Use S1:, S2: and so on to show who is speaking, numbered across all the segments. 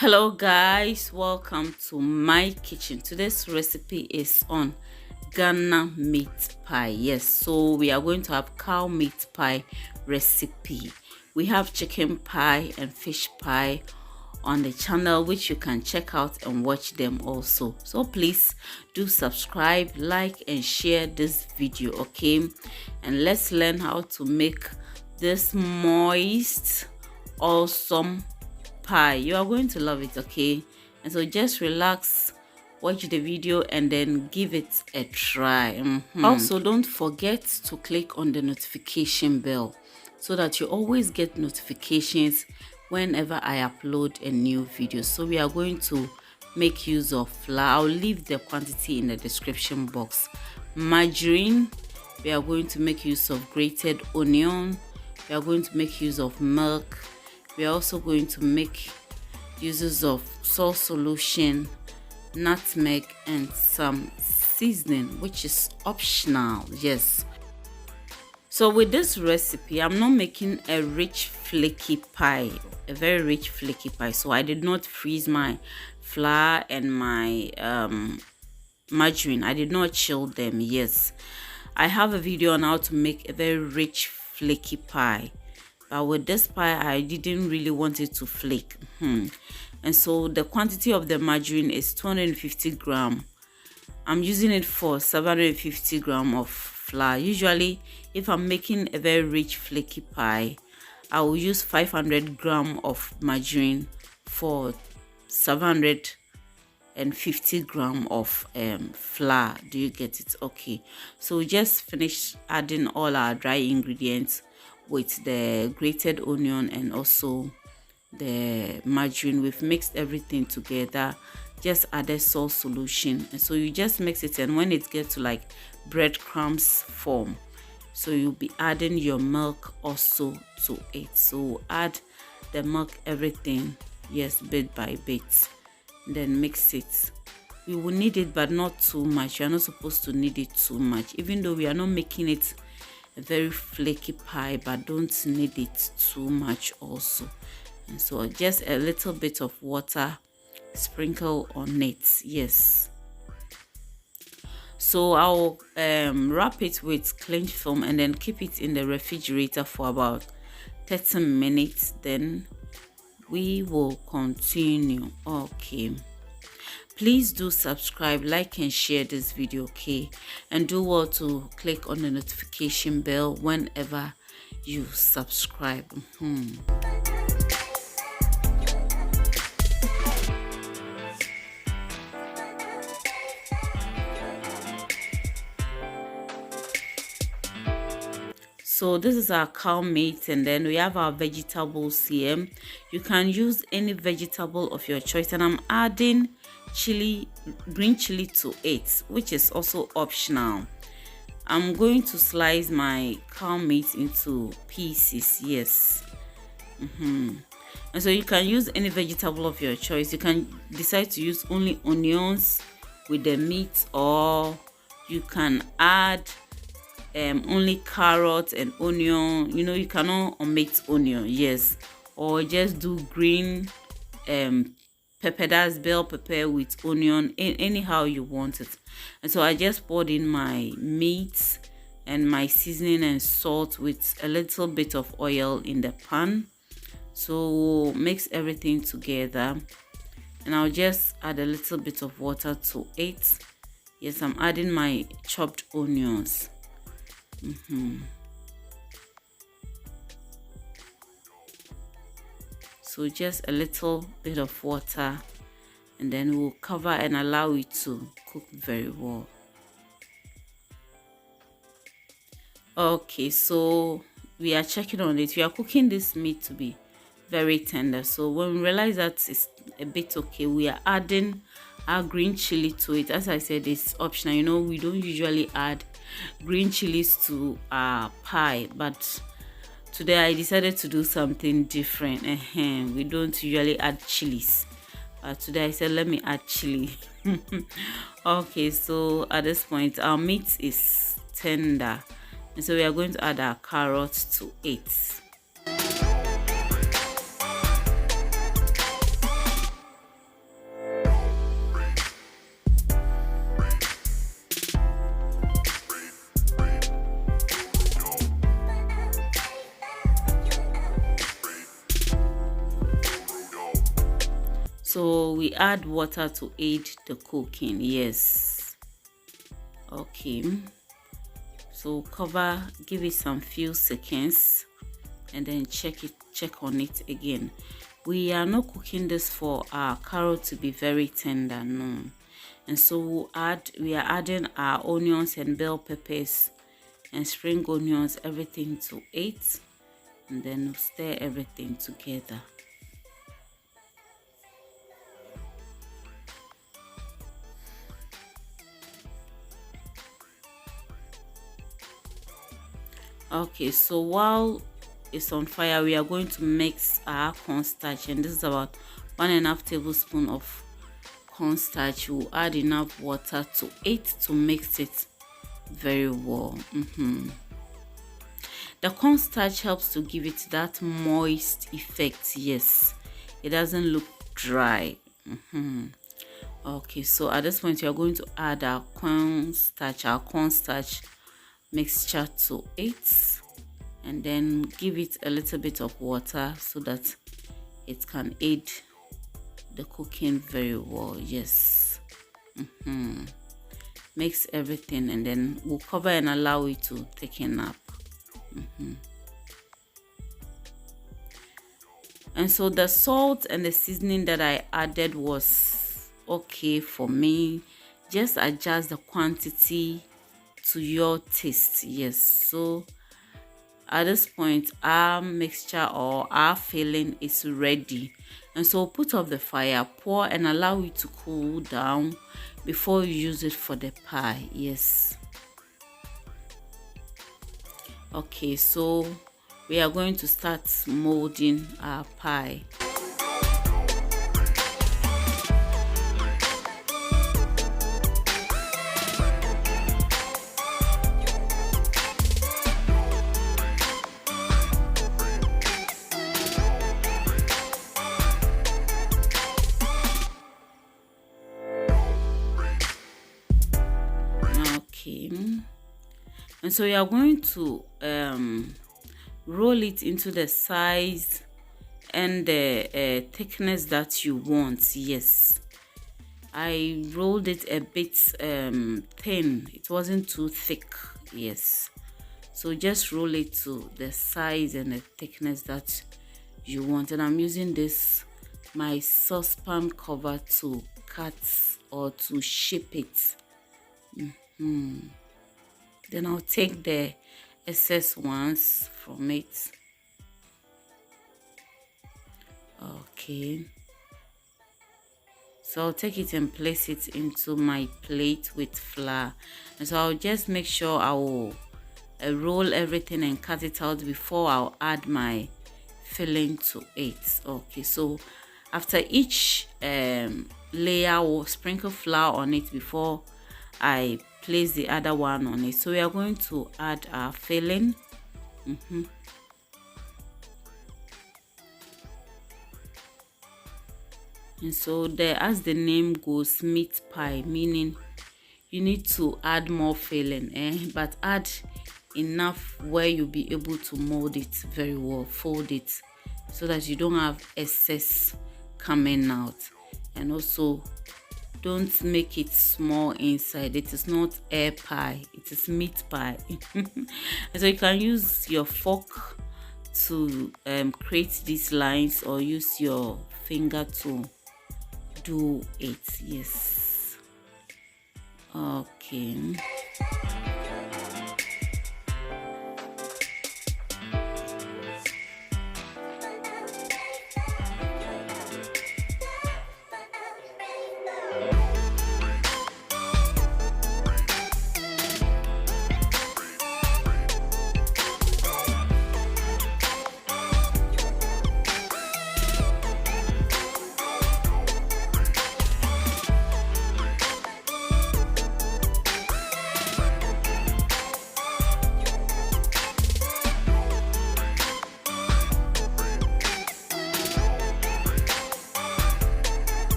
S1: Hello guys, welcome to my kitchen. Today's recipe is on Ghana meat pie. Yes, so we are going to have cow meat pie recipe. We have chicken pie and fish pie on the channel, which you can check out and watch them also. So please do subscribe, like and share this video, okay? And let's learn how to make this moist, awesome pie. You are going to love it, okay? And so just relax, watch the video and then give it a try. Also, don't forget to click on the notification bell so that you always get notifications whenever I upload a new video. So we are going to make use of flour. I'll leave the quantity in the description box. Margarine, we are going to make use of grated onion, we are going to make use of milk, we are also going to make uses of salt solution, nutmeg and some seasoning, which is optional. Yes, so with this recipe I'm not making a rich flaky pie, a very rich flaky pie. So I did not freeze my flour and my margarine. I did not chill them. Yes, I have a video on how to make a very rich flaky pie, but with this pie I didn't really want it to flake. And so the quantity of the margarine is 250 gram. I'm using it for 750 gram of flour. Usually if I'm making a very rich flaky pie, I will use 500 gram of margarine for 750 gram of flour. Do you get it? Okay, so we just finished adding all our dry ingredients with the grated onion and also the margarine. We've mixed everything together, just added salt solution, and so you just mix it, and when it gets to like breadcrumbs form, so you'll be adding your milk also to it. So add the milk, everything, yes, bit by bit, then mix it. We will need it but not too much. You're not supposed to need it too much, even though we are not making it a very flaky pie, but don't need it too much also. And so just a little bit of water sprinkle on it. Yes, so I'll wrap it with cling film and then keep it in the refrigerator for about 30 minutes. Then we will continue. Okay, please do subscribe, like and share this video, okay? And do well to click on the notification bell whenever you subscribe. So this is our cow meat, and then we have our vegetables here. You can use any vegetable of your choice, and I'm adding chili, green chili to it, which is also optional. I'm going to slice my cow meat into pieces. Yes, and so you can use any vegetable of your choice. You can decide to use only onions with the meat, or you can add only carrot and onion. You know, you cannot omit onion. Yes, or just do green pepper, that's bell pepper with onion, anyhow you want it. And so I just poured in my meat and my seasoning and salt with a little bit of oil in the pan. So mix everything together, and I'll just add a little bit of water to it. Yes, I'm adding my chopped onions. So just a little bit of water, and then we'll cover and allow it to cook very well. Okay, so we are checking on it. We are cooking this meat to be very tender. So when we realize that it's a bit okay, we are adding our green chili to it. As I said, it's optional. You know, we don't usually add green chilies to our pie, but today I decided to do something different. We don't usually add chilies, but today I said let me add chili. Okay, so at this point our meat is tender, and so we are going to add our carrots to it. So we add water to aid the cooking. Yes. Okay, so cover, give it some few seconds, and then check on it again. We are not cooking this for our carrot to be very tender, no. And so we are adding our onions and bell peppers and spring onions, everything to it, and then stir everything together. Okay, so while it's on fire, we are going to mix our cornstarch, and this is about 1.5 tablespoons of cornstarch. We'll add enough water to it to mix it very well. The cornstarch helps to give it that moist effect. Yes, it doesn't look dry. Okay, so at this point we are going to add our cornstarch mixture to it, and then give it a little bit of water so that it can aid the cooking very well. Yes. Mix everything, and then we'll cover and allow it to thicken up. And so the salt and the seasoning that I added was okay for me. Just adjust the quantity to your taste. Yes, so at this point our mixture or our filling is ready, and so put off the fire, pour, and allow it to cool down before you use it for the pie. Yes. Okay, so we are going to start molding our pie. And so you are going to roll it into the size and the thickness that you want. Yes, I rolled it a bit thin, it wasn't too thick. Yes, so just roll it to the size and the thickness that you want. And I'm using this my saucepan cover to cut or to shape it. Then I'll take the excess ones from it. Okay, so I'll take it and place it into my plate with flour. And so I'll just make sure I will roll everything and cut it out before I'll add my filling to it. Okay, so after each layer, will sprinkle flour on it before I place the other one on it. So we are going to add our filling. And so there, as the name goes, meat pie, meaning you need to add more filling, but add enough where you'll be able to mold it very well, fold it so that you don't have excess coming out. And also don't make it small inside. It is not air pie, it is meat pie. And so you can use your fork to create these lines, or use your finger to do it. Yes. Okay.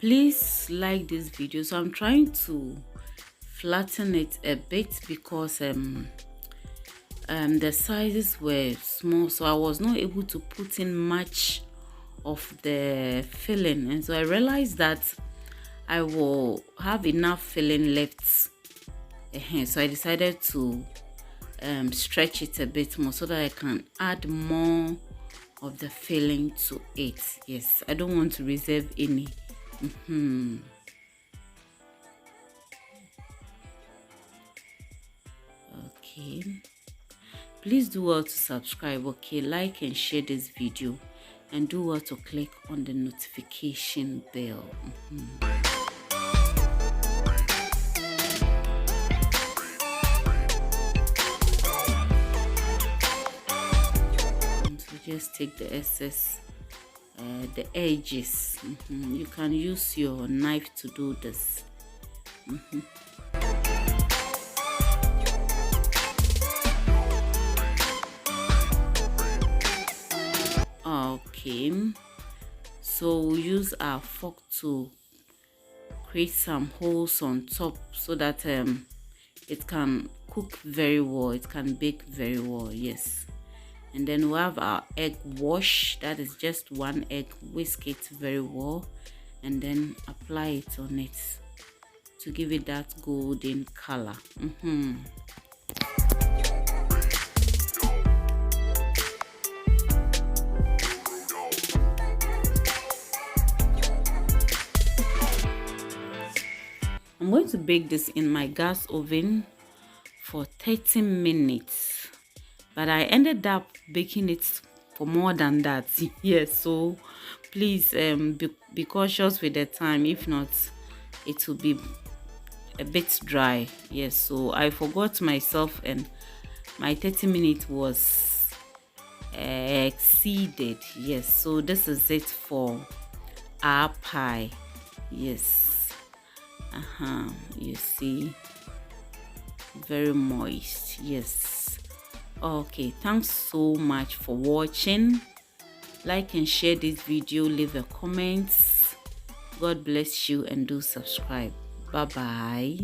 S1: Please like this video. So I'm trying to flatten it a bit because the sizes were small, so I was not able to put in much of the filling, and so I realized that I will have enough filling left. So I decided to stretch it a bit more so that I can add more of the filling to it. Yes, I don't want to reserve any. Okay, please do well to subscribe. Okay, like and share this video, and do well to click on the notification bell. So just take the excess, the edges. You can use your knife to do this. Okay, so we'll use our fork to create some holes on top so that it can cook very well, it can bake very well. Yes, and then we have our egg wash. That is just one egg. Whisk it very well and then apply it on it to give it that golden color. I'm going to bake this in my gas oven for 30 minutes, but I ended up baking it for more than that. Yes, so please be cautious with the time. If not, it will be a bit dry. Yes, so I forgot myself and my 30 minutes was exceeded. Yes, so this is it for our pie. Yes, you see, very moist. Yes. Okay, thanks so much for watching. Like and share this video, leave a comment. God bless you, and do subscribe. Bye bye.